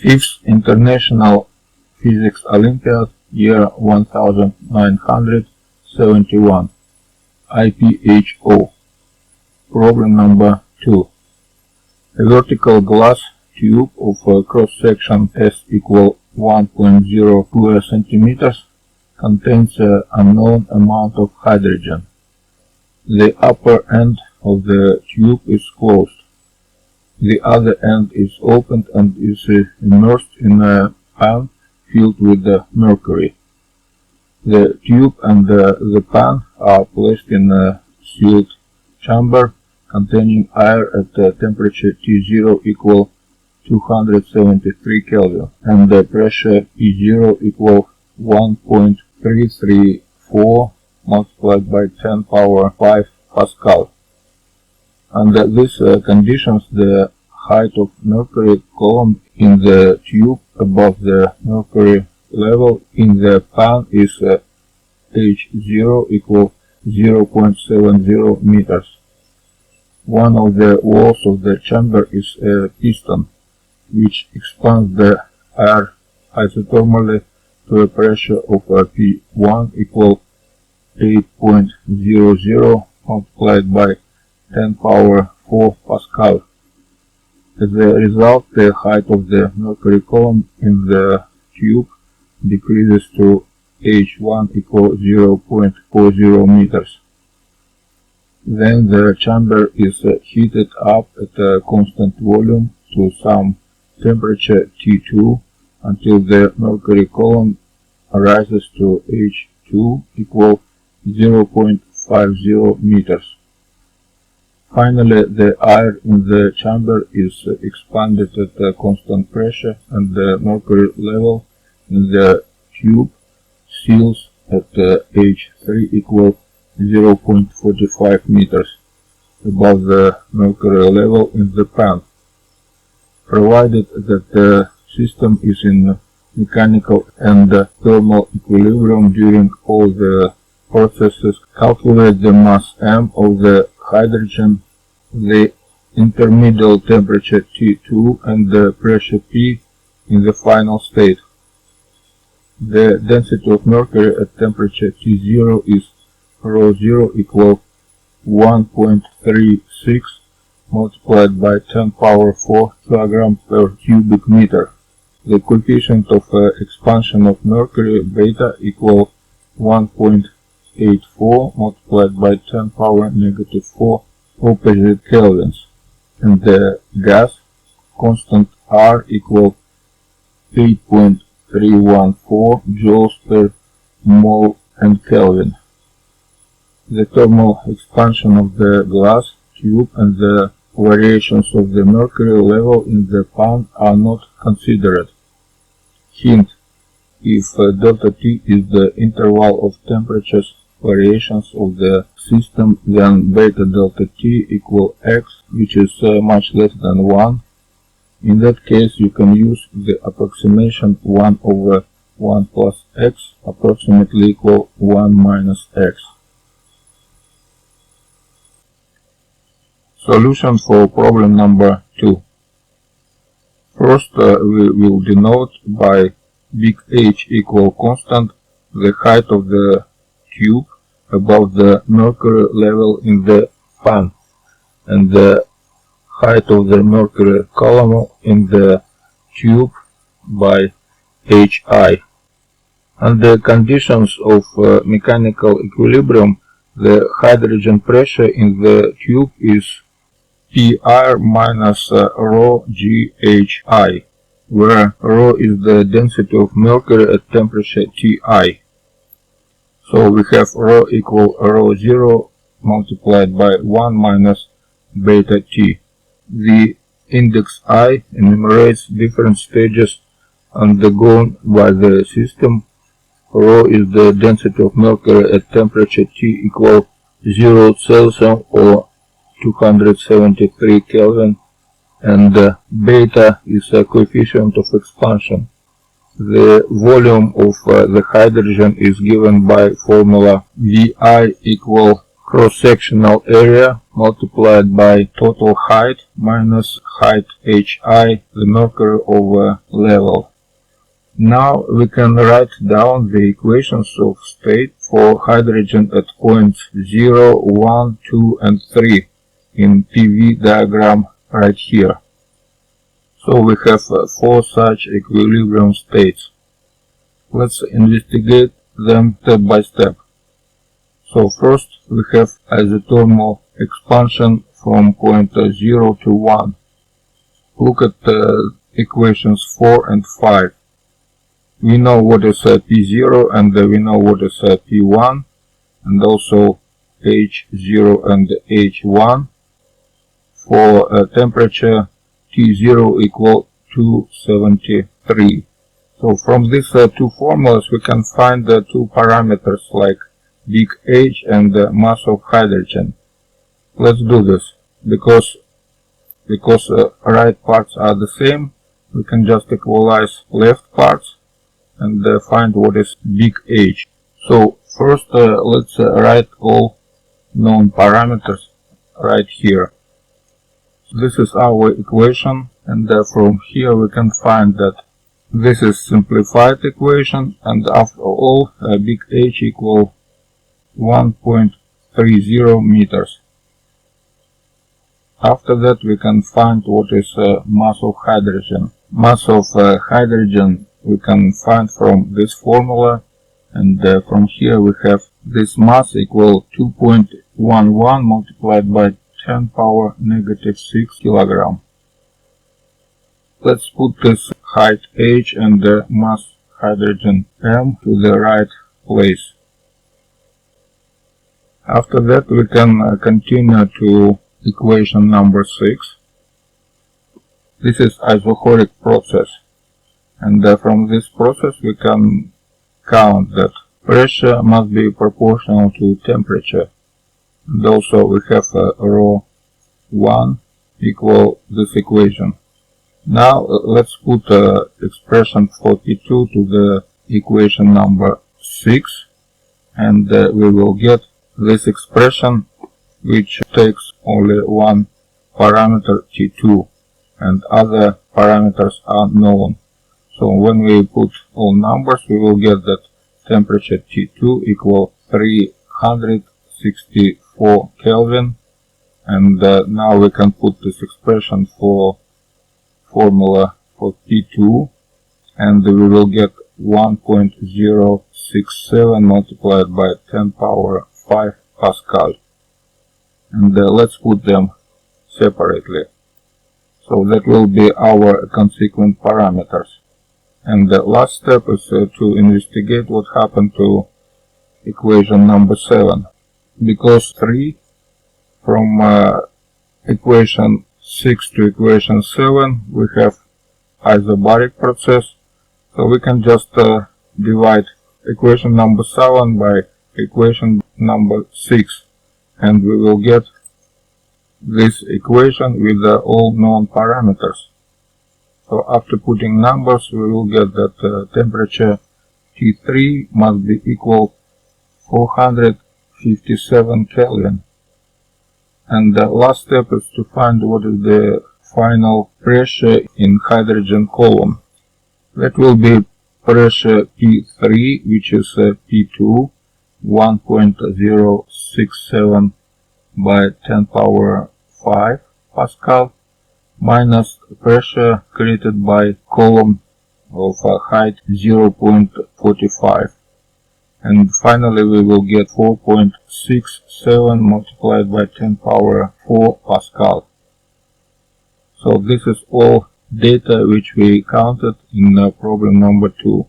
5th International Physics Olympiad, year 1971, IPHO. Problem number 2. A vertical glass tube of a cross-section S equal 1.0 square centimeters contains an unknown amount of hydrogen. The upper end of the tube is closed. The other end is opened and is immersed in a pan filled with mercury. The tube and the pan are placed in a sealed chamber containing air at temperature T0 equal 273 Kelvin and the pressure P0 equal 1.334 multiplied by 10 power 5 Pascal. Under these conditions, the height of mercury column in the tube above the mercury level in the pan is H0 equal 0.70 meters. One of the walls of the chamber is a piston, which expands the air isothermally to a pressure of P1 equal 8.00 multiplied by 10 power 4 Pascal. As a result, the height of the mercury column in the tube decreases to H1 equal 0.40 meters. Then the chamber is heated up at a constant volume to some temperature T2 until the mercury column rises to H2 equal 0.50 meters. Finally, the air in the chamber is expanded at a constant pressure and the mercury level in the tube seals at H3 equal 0.45 meters above the mercury level in the pan. Provided that the system is in mechanical and thermal equilibrium during all the processes, calculate the mass m of the hydrogen, the intermediate temperature T2 and the pressure P in the final state. The density of mercury at temperature T0 is ρ0 equal 1.36 multiplied by 10 power 4 kg per cubic meter. The coefficient of expansion of mercury beta equal 1.84 multiplied by 10 power negative 4 opposite kelvins, and the gas constant R equal 8.314 joules per mole and Kelvin. The thermal expansion of the glass tube and the variations of the mercury level in the pan are not considered. Hint: if delta T is the interval of temperatures variations of the system, then beta delta T equal x, which is much less than 1. In that case, you can use the approximation 1 over 1 plus x approximately equal 1 minus x. Solution for problem number 2. First, we will denote by big H equal constant the height of the tube above the mercury level in the pan and the height of the mercury column in the tube by Hi. Under conditions of mechanical equilibrium, the hydrogen pressure in the tube is Pr minus rho ghi, where rho is the density of mercury at temperature Ti. So we have rho equal ρ0 multiplied by 1 minus beta T. The index I enumerates different stages undergone by the system. Rho is the density of mercury at temperature T equal 0 Celsius or 273 Kelvin, and beta is a coefficient of expansion. The volume of the hydrogen is given by formula Vi equal cross-sectional area multiplied by total height minus height HI, the mercury over level. Now we can write down the equations of state for hydrogen at points 0, 1, 2 and 3 in PV diagram right here. So we have 4 such equilibrium states. Let's investigate them step by step. So first we have isothermal expansion from point 0 to 1. Look at equations 4 and 5. We know what is P0 and we know what is P1 and also H0 and H1. For temperature T0 equal 273. So from these two formulas we can find the two parameters like big H and the mass of hydrogen. Let's do this. Because right parts are the same, we can just equalize left parts and find what is big H. So first let's write all known parameters right here. This is our equation, and from here we can find that this is simplified equation, and after all big H equal 1.30 meters. After that we can find what is mass of hydrogen. Mass of hydrogen we can find from this formula, and from here we have this mass equal 2.11 multiplied by 10 power negative 6 kilogram. Let's put this height H and the mass hydrogen M to the right place. After that we can continue to equation number 6. This is isochoric process, and from this process we can count that pressure must be proportional to temperature, and also we have rho 1 equal this equation. Now let's put expression for P2 to the equation number 6, and we will get this expression which takes only one parameter T2 and other parameters are known. So when we put all numbers we will get that temperature T2 equal 364 Kelvin, and now we can put this expression for formula for P2 and we will get 1.067 multiplied by 10 power 5 Pascal. And let's put them separately. So that will be our consequent parameters. And the last step is to investigate what happened to equation number 7. Because 3 from equation 6 to equation 7 we have isobaric process, so we can just divide equation number 7 by equation number 6 and we will get this equation with all known parameters. So after putting numbers we will get that temperature T3 must be equal 457 Kelvin. And the last step is to find what is the final pressure in hydrogen column. That will be pressure P3, which is P2, 1.067 by 10 power 5 Pascal, minus pressure created by column of height 0.45. And finally we will get 4.67 multiplied by 10 power 4 Pascal. So this is all data which we counted in problem number 2.